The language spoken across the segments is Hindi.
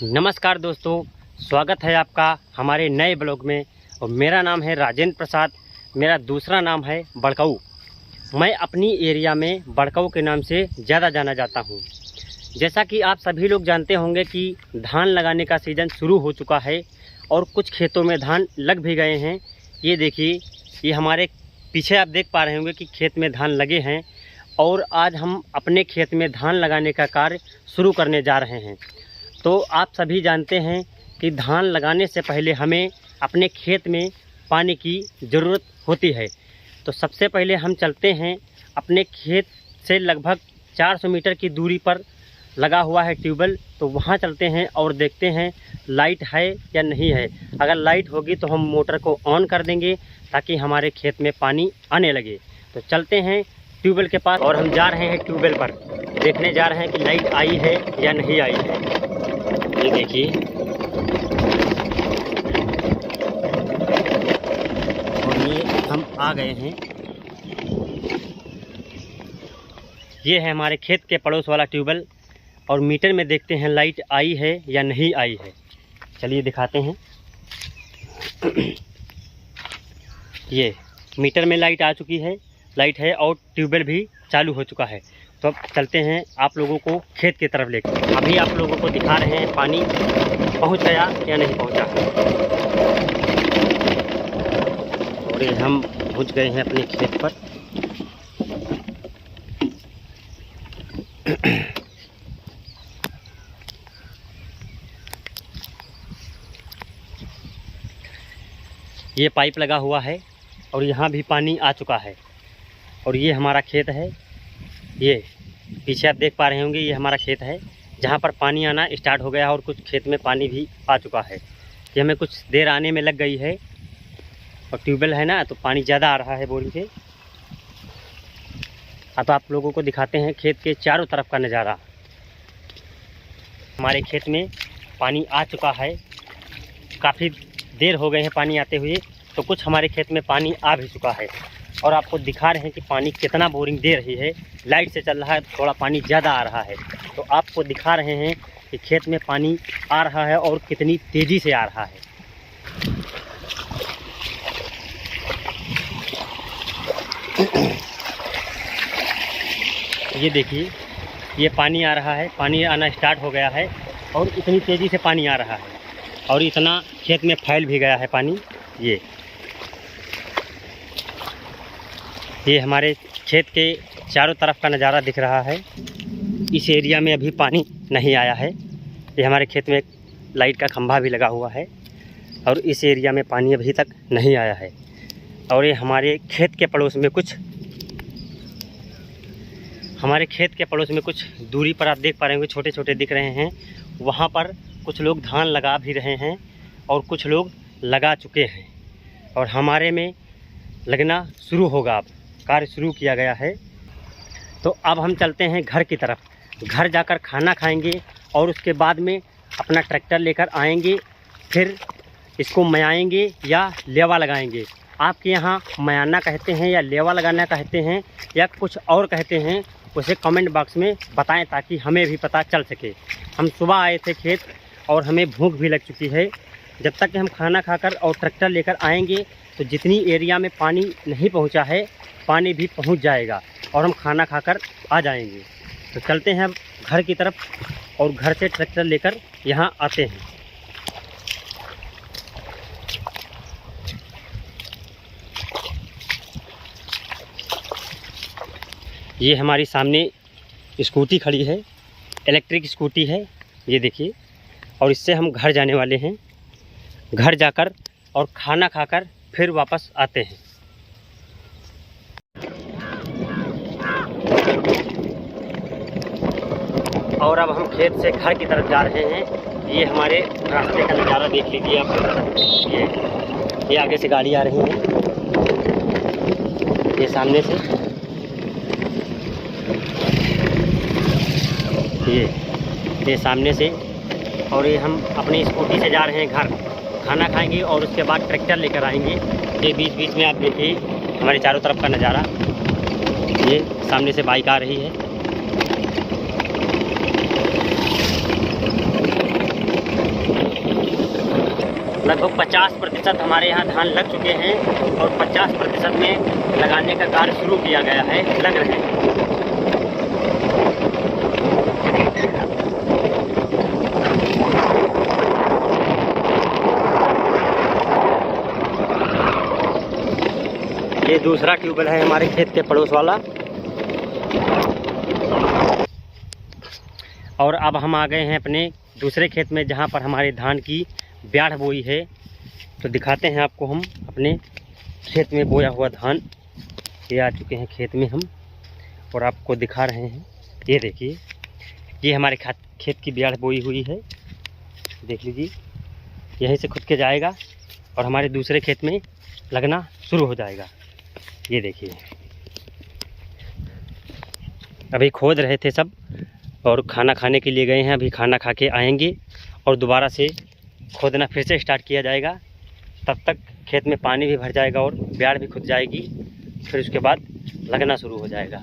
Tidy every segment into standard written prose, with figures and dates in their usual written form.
नमस्कार दोस्तों, स्वागत है आपका हमारे नए ब्लॉग में। और मेरा नाम है राजेंद्र प्रसाद। मेरा दूसरा नाम है बड़काऊ। मैं अपनी एरिया में बड़काऊ के नाम से ज़्यादा जाना जाता हूँ। जैसा कि आप सभी लोग जानते होंगे कि धान लगाने का सीज़न शुरू हो चुका है और कुछ खेतों में धान लग भी गए हैं। ये देखिए, ये हमारे पीछे आप देख पा रहे होंगे कि खेत में धान लगे हैं और आज हम अपने खेत में धान लगाने का कार्य शुरू करने जा रहे हैं। तो आप सभी जानते हैं कि धान लगाने से पहले हमें अपने खेत में पानी की ज़रूरत होती है। तो सबसे पहले हम चलते हैं अपने खेत से लगभग 400 मीटर की दूरी पर लगा हुआ है ट्यूबवेल। तो वहाँ चलते हैं और देखते हैं लाइट है या नहीं है। अगर लाइट होगी तो हम मोटर को ऑन कर देंगे ताकि हमारे खेत में पानी आने लगे। तो चलते हैं ट्यूबवेल के पास और हम जा रहे हैं ट्यूबवेल पर देखने जा रहे हैं कि लाइट आई है या नहीं आई है। ये देखिए, और ये हम आ गए हैं। ये है हमारे खेत के पड़ोस वाला ट्यूबवेल और मीटर में देखते हैं लाइट आई है या नहीं आई है। चलिए दिखाते हैं। ये मीटर में लाइट आ चुकी है, लाइट है और ट्यूबवेल भी चालू हो चुका है। तो अब चलते हैं आप लोगों को खेत की तरफ लेकर। अभी आप लोगों को दिखा रहे हैं पानी पहुंच गया या नहीं पहुंचा। और ये हम पहुंच गए हैं अपने खेत पर। ये पाइप लगा हुआ है और यहाँ भी पानी आ चुका है। और ये हमारा खेत है। ये पीछे आप देख पा रहे होंगे, ये हमारा खेत है जहाँ पर पानी आना स्टार्ट हो गया और कुछ खेत में पानी भी आ चुका है। ये हमें कुछ देर आने में लग गई है और ट्यूबवेल है ना, तो पानी ज़्यादा आ रहा है बोरिंग से। अब आप लोगों को दिखाते हैं खेत के चारों तरफ का नज़ारा। हमारे खेत में पानी आ चुका है, काफ़ी देर हो गए हैं पानी आते हुए। तो कुछ हमारे खेत में पानी आ भी चुका है और आपको दिखा रहे हैं कि पानी कितना बोरिंग दे रही है। लाइट से चल रहा है, थोड़ा पानी ज़्यादा आ रहा है। तो आपको दिखा रहे हैं कि खेत में पानी आ रहा है और कितनी तेज़ी से आ रहा है। ये देखिए, ये पानी आ रहा है, पानी आना स्टार्ट हो गया है और इतनी तेज़ी से पानी आ रहा है और इतना खेत में फैल भी गया है पानी। ये हमारे खेत के चारों तरफ का नज़ारा दिख रहा है। इस एरिया में अभी पानी नहीं आया है। ये हमारे खेत में एक लाइट का खंभा भी लगा हुआ है और इस एरिया में पानी अभी तक नहीं आया है। और ये हमारे खेत के पड़ोस में कुछ दूरी पर आप देख पा रहे होंगे, छोटे छोटे दिख रहे हैं। वहाँ पर कुछ लोग धान लगा भी रहे हैं और कुछ लोग लगा चुके हैं और हमारे में लगना शुरू होगा। अब कार्य शुरू किया गया है। तो अब हम चलते हैं घर की तरफ। घर जाकर खाना खाएंगे और उसके बाद में अपना ट्रैक्टर लेकर आएंगे, फिर इसको मयाएंगे या लेवा लगाएंगे। आपके यहाँ मयाना कहते हैं या लेवा लगाना कहते हैं या कुछ और कहते हैं, उसे कमेंट बॉक्स में बताएं ताकि हमें भी पता चल सके। हम सुबह आए थे खेत और हमें भूख भी लग चुकी है। जब तक कि हम खाना खाकर और ट्रैक्टर लेकर आएंगे तो जितनी एरिया में पानी नहीं पहुंचा है, पानी भी पहुंच जाएगा और हम खाना खाकर आ जाएंगे। तो चलते हैं अब घर की तरफ और घर से ट्रैक्टर लेकर यहाँ आते हैं। ये हमारी सामने स्कूटी खड़ी है, इलेक्ट्रिक स्कूटी है, ये देखिए। और इससे हम घर जाने वाले हैं। घर जाकर और खाना खाकर फिर वापस आते हैं। और अब हम खेत से घर की तरफ जा रहे हैं। ये हमारे रास्ते का नज़ारा देख लीजिए आप। ये आगे से गाड़ी आ रही है, ये सामने से, ये सामने से। और ये हम अपनी स्कूटी से जा रहे हैं घर। खाना खाएंगे और उसके बाद ट्रैक्टर लेकर आएंगे। ये बीच बीच में आप देखिए हमारे चारों तरफ का नज़ारा। ये सामने से बाइक आ रही है। लगभग 50% हमारे यहाँ धान लग चुके हैं और 50% में लगाने का कार्य शुरू किया गया है, लग रहे हैं। ये दूसरा ट्यूबवेल है हमारे खेत के पड़ोस वाला। और अब हम आ गए हैं अपने दूसरे खेत में जहाँ पर हमारे धान की ब्याढ़ बोई है। तो दिखाते हैं आपको हम अपने खेत में बोया हुआ धान। ये आ चुके हैं खेत में हम और आपको दिखा रहे हैं। ये देखिए, ये हमारे खेत की ब्याढ़ बोई हुई है, देख लीजिए। यहीं से खुद के जाएगा और हमारे दूसरे खेत में लगना शुरू हो जाएगा। ये देखिए, अभी खोद रहे थे सब और खाना खाने के लिए गए हैं। अभी खाना खा के आएंगे और दोबारा से खोदना फिर से स्टार्ट किया जाएगा। तब तक खेत में पानी भी भर जाएगा और ब्याड़ भी खुद जाएगी, फिर उसके बाद लगना शुरू हो जाएगा।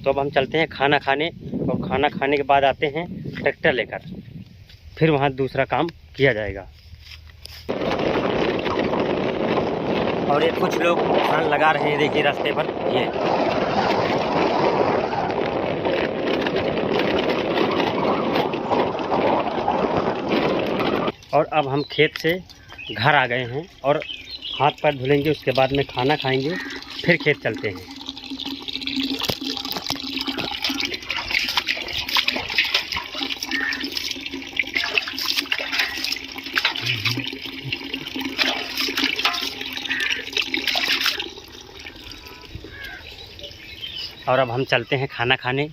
तो अब हम चलते हैं खाना खाने और खाना खाने के बाद आते हैं ट्रैक्टर लेकर, फिर वहाँ दूसरा काम किया जाएगा। और ये कुछ लोग धान लगा रहे हैं, देखिए रास्ते पर। ये और अब हम खेत से घर आ गए हैं और हाथ पैर धुलेंगे, उसके बाद में खाना खाएंगे, फिर खेत चलते हैं। और अब हम चलते हैं खाना खाने।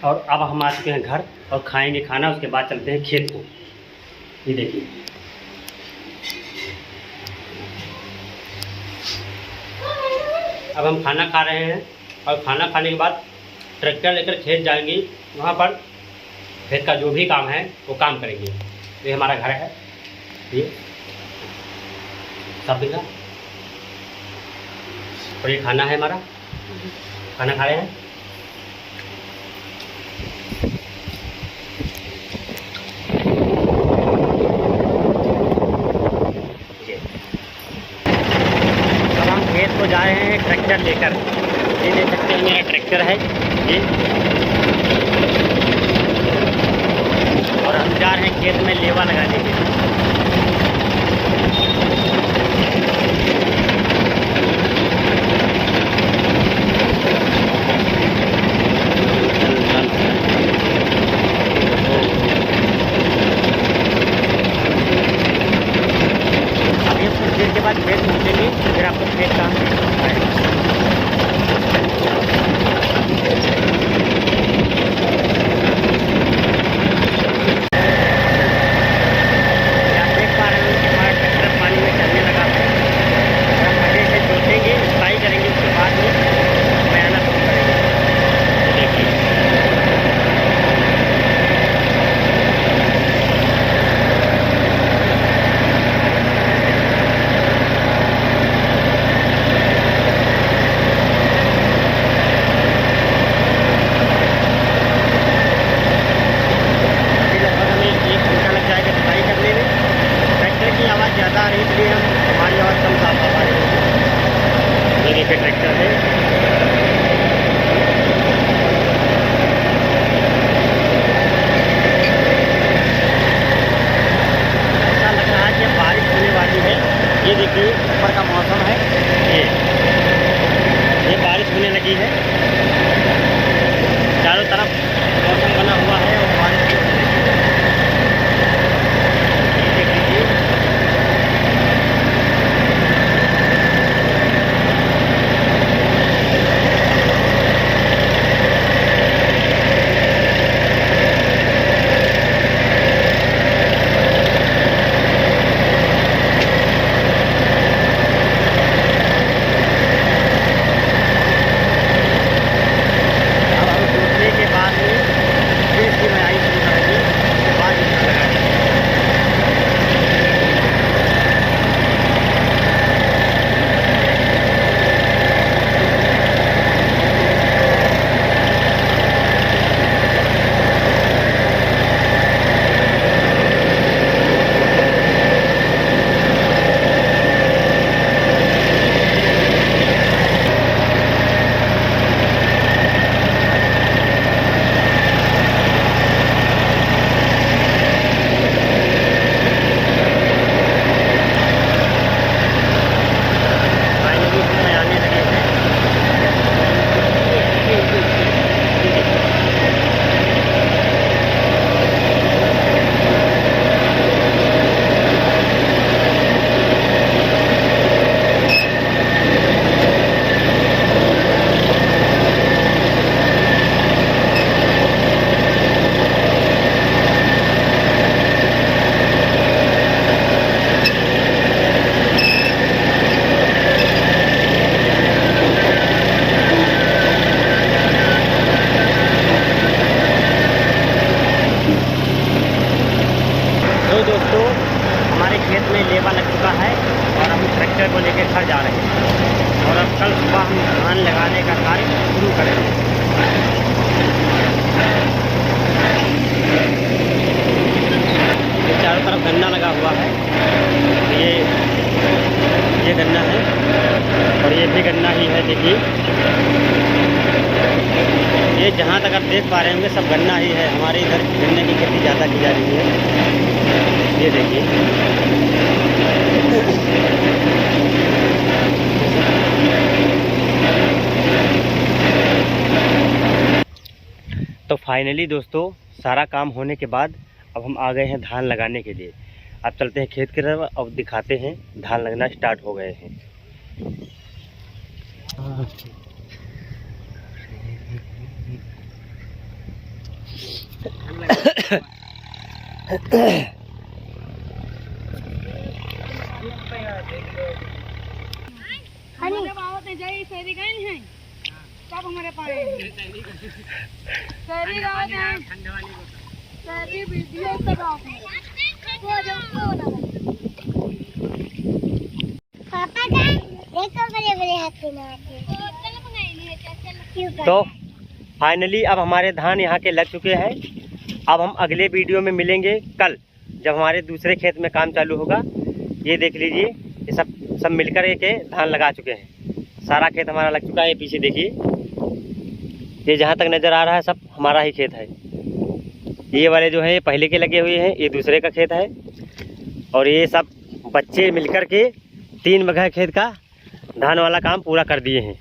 और अब हम आ चुके हैं घर और खाएंगे खाना, उसके बाद चलते हैं खेत को। ये देखिए, अब हम खाना खा रहे हैं और खाना खाने के बाद ट्रैक्टर लेकर खेत जाएंगे। वहाँ पर खेत का जो भी काम है वो काम करेंगे। ये हमारा घर है, ये सब दिखा। और ये खाना है हमारा, खाना खा रहे हैं। तो जा रहे हैं ट्रैक्टर लेकर। ये देख सकते हैं मेरा ट्रैक्टर है ये, और हम जा रहे हैं खेत में लेवा लगाने के लिए। अभी हम कुछ देर के बाद खेत पहुँचेंगे, फिर आपको खेत का ज़्यादा आ रही, इसलिए हम हमारी आवाज़ कम साफ आ रही है। ये देखिए ट्रैक्टर है। ऐसा लग रहा है कि बारिश होने वाली है। ये देखिए ऊपर का मौसम है, ये बारिश होने लगी है। चारों तरफ मौसम बना हुआ है और बारिश होने लगी है। ये देख लीजिए, चुका है और हम ट्रैक्टर को लेकर घर जा रहे हैं और अब कल सुबह हम धान लगाने का कार्य शुरू करेंगे। ये चारों तरफ गन्ना लगा हुआ है, ये गन्ना है और ये भी गन्ना ही है। देखिए ये जहाँ तक आप देख पा रहे होंगे सब गन्ना ही है। हमारे इधर गन्ने की खेती ज़्यादा की जा रही है। ये देखिए तो फाइनली दोस्तों सारा काम होने के बाद अब हम आ गए हैं धान लगाने के लिए। अब चलते हैं खेत की तरफ और दिखाते हैं धान लगना स्टार्ट हो गए हैं। हमारे पास तो फाइनली अब हमारे धान यहाँ के लग चुके हैं। अब हम अगले वीडियो में मिलेंगे कल, जब हमारे दूसरे खेत में काम चालू होगा। ये देख लीजिए ये सब मिलकर के धान लगा चुके हैं। सारा खेत हमारा लग चुका है। पीछे देखिए ये जहाँ तक नज़र आ रहा है सब हमारा ही खेत है। ये वाले जो है पहले के लगे हुए हैं, ये दूसरे का खेत है और ये सब बच्चे मिलकर के 3 बीघा खेत का धान वाला काम पूरा कर दिए हैं।